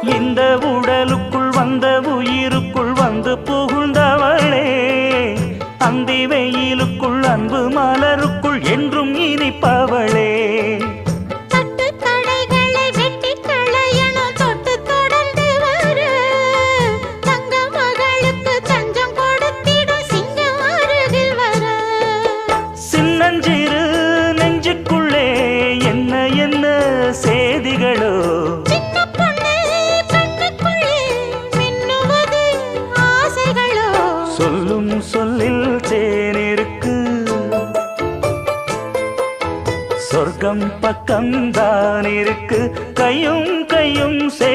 இந்த உடலுக்குள் வந்த உயிருக்குள் வந்து புகுந்தவளே, அந்தி வெயிலுக்குள் அன்பு மலருக்குள் என்றும் இனிப்பவளே. சின்னஞ்சிறு நெஞ்சுக்குள்ளே என்ன என்ன சேதிகளோ, சொல்லும் சொல்லில் தேனிருக்கு, சொர்க்கம் பக்கம்தான் இருக்கு, கையும் கையும் சே